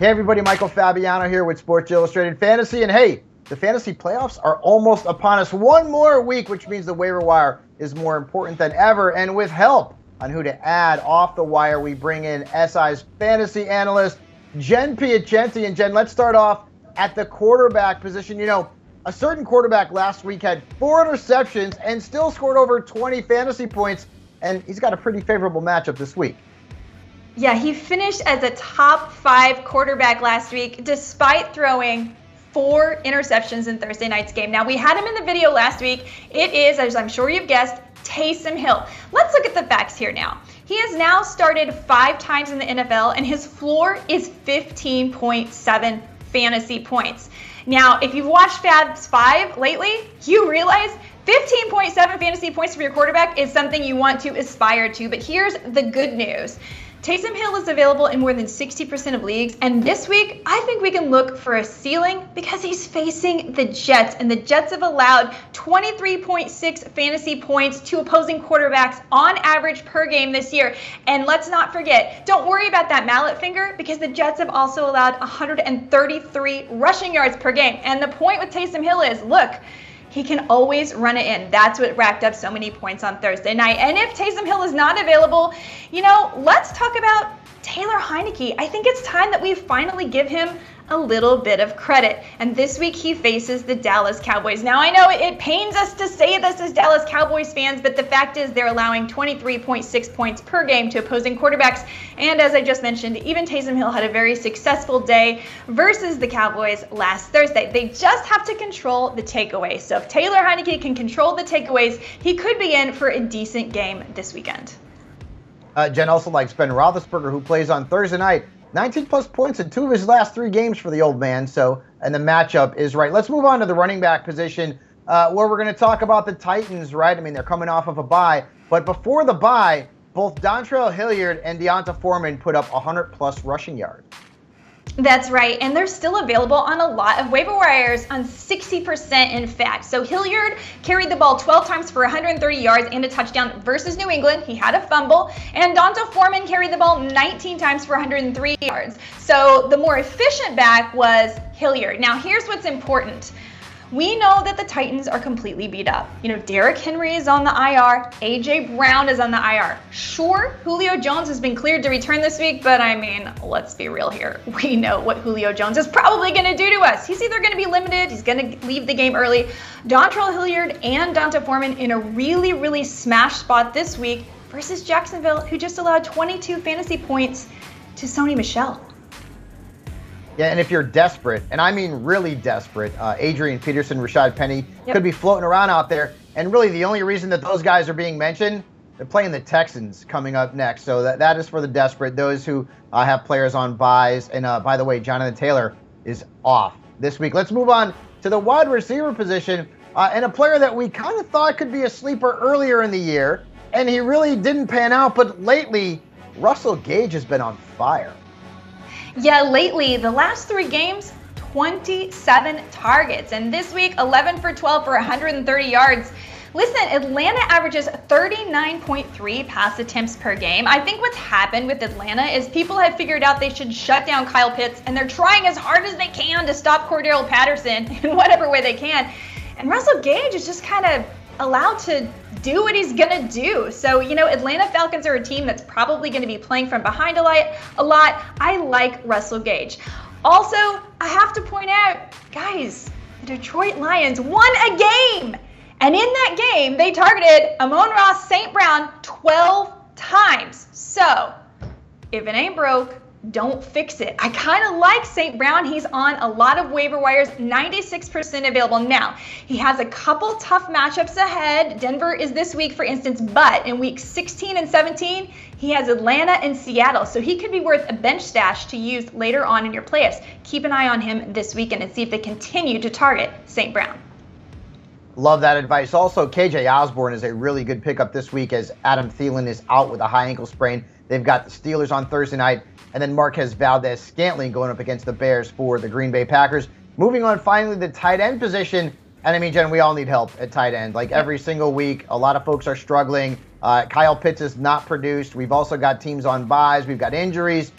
Hey everybody, Michael Fabiano here with Sports Illustrated Fantasy, and hey, the fantasy playoffs are almost upon us. One more week, which means the waiver wire is more important than ever, and with help on who to add off the wire, we bring in SI's fantasy analyst, Jen Piacenti. And Jen, let's start off at the quarterback position. You know, a certain quarterback last week had 4 interceptions and still scored over 20 fantasy points, and he's got a pretty favorable matchup this week. Yeah, he finished as a top 5 quarterback last week, despite throwing 4 interceptions in Thursday night's game. Now, we had him in the video last week. It is, as I'm sure you've guessed, Taysom Hill. Let's look at the facts here now. He has now started 5 times in the NFL, and his floor is 15.7 fantasy points. Now, if you've watched Fab's 5 lately, you realize 15.7 fantasy points for your quarterback is something you want to aspire to. But here's the good news. Taysom Hill is available in more than 60% of leagues, and this week I think we can look for a ceiling because he's facing the Jets, and the Jets have allowed 23.6 fantasy points to opposing quarterbacks on average per game this year. And let's not forget, don't worry about that mallet finger, because the Jets have also allowed 133 rushing yards per game. And the point with Taysom Hill is, look, he can always run it in. That's what racked up so many points on Thursday night. And if Taysom Hill is not available, you know, let's talk about Taylor Heinicke. I think it's time that we finally give him a little bit of credit. And this week he faces the Dallas Cowboys. Now, I know it pains us to say this as Dallas Cowboys fans, but the fact is they're allowing 23.6 points per game to opposing quarterbacks. And as I just mentioned, even Taysom Hill had a very successful day versus the Cowboys last Thursday. They just have to control the takeaways. So if Taylor Heinicke can control the takeaways, he could be in for a decent game this weekend. Jen also likes Ben Roethlisberger, who plays on Thursday night. 19 plus points in 2 of his last 3 games for the old man. So, and the matchup is right. Let's move on to the running back position, where we're going to talk about the Titans, right? I mean, they're coming off of a bye. But before the bye, both Dontrell Hilliard and D'Onta Foreman put up 100 plus rushing yards. That's right, and they're still available on a lot of waiver wires, on 60% in fact. So Hilliard carried the ball 12 times for 130 yards and a touchdown versus New England. He had a fumble. And D'Onta Foreman carried the ball 19 times for 103 yards. So the more efficient back was Hilliard. Now here's what's important. We know that the Titans are completely beat up. You know, Derrick Henry is on the IR. A.J. Brown is on the IR. Sure, Julio Jones has been cleared to return this week, but I mean, let's be real here. We know what Julio Jones is probably going to do to us. He's either going to be limited, he's going to leave the game early. Dontrell Hilliard and D'Onta Foreman in a really, really smash spot this week versus Jacksonville, who just allowed 22 fantasy points to Sony Michel. Yeah, and if you're desperate, and I mean really desperate, Adrian Peterson, Rashad Penny could be floating around out there. And really the only reason that those guys are being mentioned, they're playing the Texans coming up next. So that is for the desperate, those who have players on buys. And by the way, Jonathan Taylor is off this week. Let's move on to the wide receiver position, and a player that we kind of thought could be a sleeper earlier in the year, and he really didn't pan out. But lately, Russell Gage has been on fire. Yeah, lately, the last 3 games, 27 targets. And this week, 11 for 12 for 130 yards. Listen, Atlanta averages 39.3 pass attempts per game. I think what's happened with Atlanta is people have figured out they should shut down Kyle Pitts, and they're trying as hard as they can to stop Cordell Patterson in whatever way they can. And Russell Gage is just kind of allowed to do what he's gonna do. So, you know, Atlanta Falcons are a team that's probably gonna be playing from behind a lot. I like Russell Gage. Also, I have to point out, guys, the Detroit Lions won a game. And in that game, they targeted Amon-Ra St. Brown 12 times. So, if it ain't broke, don't fix it. I kind of like St. Brown. He's on a lot of waiver wires, 96% available. Now, he has a couple tough matchups ahead. Denver is this week, for instance, but in weeks 16 and 17, he has Atlanta and Seattle. So he could be worth a bench stash to use later on in your playoffs. Keep an eye on him this weekend and see if they continue to target St. Brown. Love that advice. Also, KJ Osborne is a really good pickup this week as Adam Thielen is out with a high ankle sprain. They've got the Steelers on Thursday night, and then Marquez Valdez-Scantling going up against the Bears for the Green Bay Packers. Moving on finally to the tight end position, And I mean, Jen, we all need help at tight end. Like every single week, a lot of folks are struggling. Kyle Pitts is not produced. We've also got teams on buys. We've got injuries.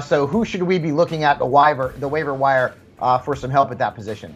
So who should we be looking at the waiver wire for some help at that position?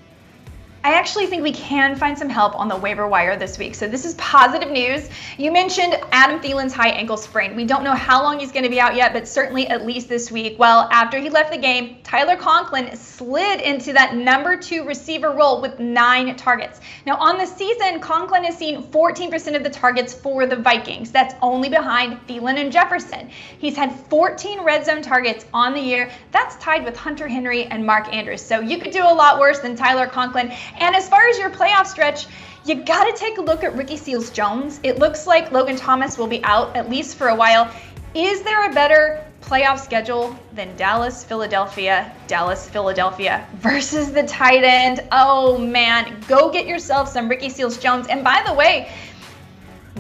I actually think we can find some help on the waiver wire this week. So this is positive news. You mentioned Adam Thielen's high ankle sprain. We don't know how long he's going to be out yet, but certainly at least this week. Well, after he left the game, Tyler Conklin slid into that #2 receiver role with 9 targets. Now on the season, Conklin has seen 14% of the targets for the Vikings. That's only behind Thielen and Jefferson. He's had 14 red zone targets on the year. That's tied with Hunter Henry and Mark Andrews. So you could do a lot worse than Tyler Conklin. And as far as your playoff stretch, you got to take a look at Ricky Seals-Jones. It looks like Logan Thomas will be out at least for a while. Is there a better playoff schedule than Dallas, Philadelphia versus the tight end? Oh man, go get yourself some Ricky Seals-Jones. And by the way,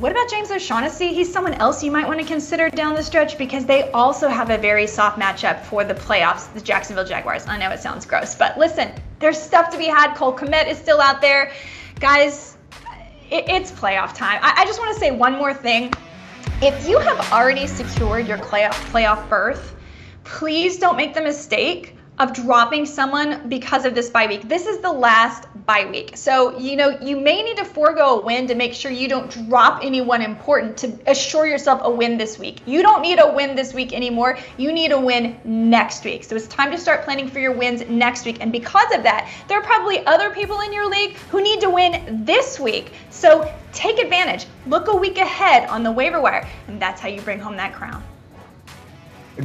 what about James O'Shaughnessy? He's someone else you might want to consider down the stretch because they also have a very soft matchup for the playoffs, the Jacksonville Jaguars. I know it sounds gross, but listen, there's stuff to be had. Cole Kmet is still out there. Guys, it's playoff time. I just want to say one more thing. If you have already secured your playoff berth, please don't make the mistake of dropping someone because of this bye week. This is the last bye week. So, you may need to forego a win to make sure you don't drop anyone important to assure yourself a win this week. You don't need a win this week anymore. You need a win next week. So it's time to start planning for your wins next week. And because of that, there are probably other people in your league who need to win this week. So take advantage. Look a week ahead on the waiver wire. And that's how you bring home that crown.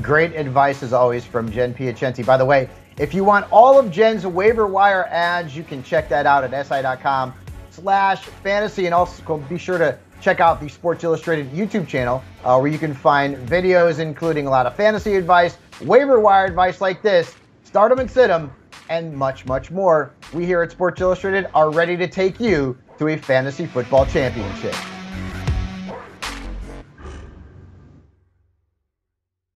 Great advice as always from Jen Piacenti. By the way, if you want all of Jen's waiver wire ads, you can check that out at si.com/fantasy. And also be sure to check out the Sports Illustrated YouTube channel where you can find videos including a lot of fantasy advice, waiver wire advice like this, start 'em and sit 'em, and much, much more. We here at Sports Illustrated are ready to take you to a fantasy football championship.